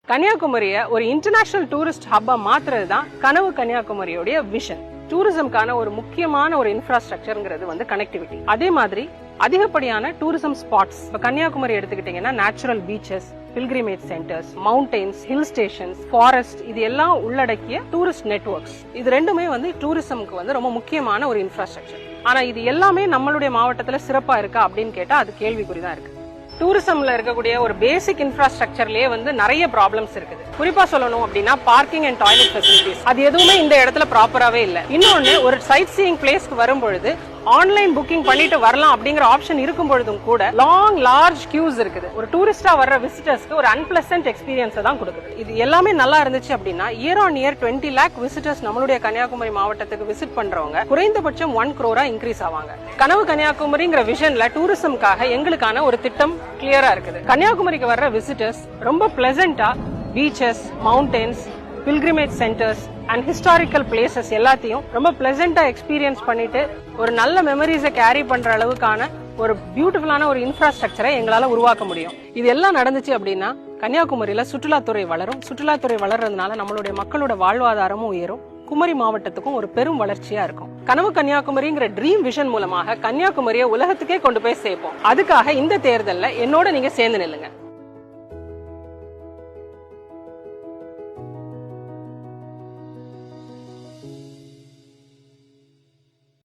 கன்னியாகுமரியை ஒரு international tourist ஹப்பா மாத்துறது தான் கனவு கன்னியாகுமரியோட விஷன். டூரிசம்கான ஒரு முக்கியமான ஒரு இன்ஃப்ராஸ்ட்ரக்சர்ங்கிறது வந்து கனெக்டிவிட்டி. அதே மாதிரி அதிகப்படியான டூரிசம் ஸ்பாட்ஸ். இப்ப கன்னியாகுமரி எடுத்துக்கிட்டீங்கன்னா natural beaches, pilgrimage centres, mountains, hill stations, forest, இது எல்லாம் உள்ளடக்கிய டூரிஸ்ட் நெட்வொர்க்ஸ். இது ரெண்டுமே வந்து டூரிசம்க்கு வந்து ரொம்ப முக்கியமான ஒரு இன்ஃப்ராஸ்ட்ரக்சர். ஆனா இது எல்லாமே நம்மளுடைய மாவட்டத்துல சிறப்பா இருக்கா அப்படின்னு கேட்டா அது கேள்விக்குறிதான் இருக்கு. டூரிசம்ல இருக்கக்கூடிய ஒரு பேசிக் இன்ஃப்ராஸ்ட்ரக்சர்லயே வந்து நிறைய ப்ராப்ளம்ஸ் இருக்குது. குறிப்பா சொல்லணும் அப்படின்னா பார்க்கிங் அண்ட் டாய்லெட் ஃபெசிலிட்டிஸ், அது எதுவுமே இந்த இடத்துல ப்ராப்பராவே இல்ல. இன்னொன்னு, ஒரு சைட் சீயிங் பிளேஸ்க்கு வரும்பொழுது ஆன்லைன் புக்கிங் பண்ணிட்டு வரலாம் அப்படிங்கிற ஆப்ஷன் இருக்கும் பொழுதும் கூட லார்ஜ் கியூஸ் இருக்குது. ஒரு டூரிஸ்டா வர்ற விசிட்டர்ஸ்க்கு ஒரு அன்பிளசன்ட் எக்ஸ்பீரியன்ஸ் தான் கொடுக்குது. இது எல்லாமே நல்லா இருந்துச்சு அப்படின்னா year on year 20 lakh visitors நம்மளுடைய கன்னியாகுமரி மாவட்டத்துக்கு விசிட் பண்றவங்க குறைந்தபட்சம் 1 crore இன்க்ரீஸ் ஆவாங்க. கனவு கன்னியாகுமரிங்கிற விஷன்ல டூரிசம்காக எங்களுக்கான ஒரு திட்டம் கிளியரா இருக்குது. கன்னியாகுமரிக்கு வர்ற விசிட்டர்ஸ் ரொம்ப பிளசண்டா beaches, mountains, pilgrimage centres and historical places எல்லாத்தையும் ரொம்ப பிளசண்டா எக்ஸ்பீரியன்ஸ் பண்ணிட்டு ஒரு நல்ல மெமரிஸை கேரி பண்ற அளவுக்கான ஒரு பியூட்டிஃபுல்லான ஒரு இன்ஃப்ராஸ்ட்ரக்சரை எங்களால உருவாக்க முடியும். இது எல்லாம் நடந்துச்சு அப்படின்னா கன்னியாகுமரியில சுற்றுலாத்துறை வளரும். சுற்றுலாத்துறை வளர்றதுனால நம்மளுடைய மக்களோட வாழ்வாதாரமும் உயரும். குமரி மாவட்டத்துக்கும் ஒரு பெரும் வளர்ச்சியா இருக்கும். கனவு கன்னியாகுமரிங்கிற ட்ரீம் விஷன் மூலமாக கன்னியாகுமரியை உலகத்துக்கே கொண்டு போய் சேர்ப்போம். அதுக்காக இந்த தேர்தல்ல என்னோட நீங்க சேர்ந்து நில்லுங்க.